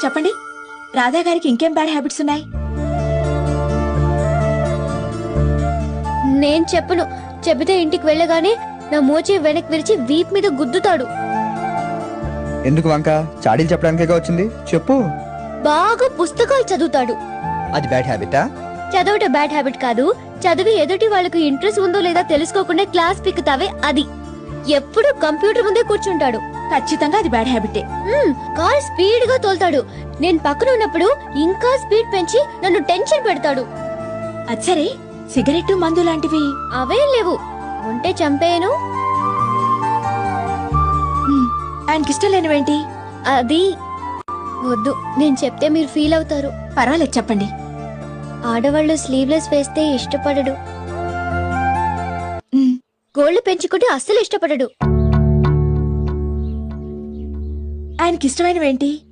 చెప్పండి, రాధా గారికి ఇంకేం బ్యాడ్ హ్యాబిట్స్ ఉన్నాయి? నేను చెప్పను. చెబితే ఇంటికి వెళ్ళగానే నా మోచి వెనక్కి విరిచి వీప్ మీద గుద్దుతాడు. ఎందుకు వంక? చాడీలు చెప్పడానికే వచ్చింది, చెప్పు. బాగా పుస్తకాలు చదువుతాడు. అది బ్యాడ్ హ్యాబిటా? చదవటం బ్యాడ్ హ్యాబిట్ కాదు. చదివి ఎదుటి వాళ్ళకు ఇంట్రెస్ట్ ఉందో లేదా తెలుసుకోకుండా క్లాస్ పిక్కుతావే అది. ఎప్పుడు కంప్యూటర్ ముందే కూర్చుంటాడు. ఖచ్చితంగా అది బ్యాడ్ హ్యాబిటే. కార్ స్పీడ్ గా తోలుతాడు. నేను పక్కన ఉన్నప్పుడు ఇంకా స్పీడ్ పెంచి నన్ను టెన్షన్ పెడతాడు. అది సరే, సిగరెట్ మందు లాంటివి అవేం లేవు. ఉంటే చంపేయను. ఆయనకిష్టం లేనివేంటి? అది వద్దు, నేను చెప్తే మీరు ఫీల్ అవుతారు. పర్వాలేదు, చెప్పండి. ఆడవాళ్ళు స్లీవ్లెస్ వేస్తే ఇష్టపడడు. మ్, గోళ్లు పెంచుకుంటే అస్సలు ఇష్టపడడు. ఆయనకిష్టమైనవేంటి?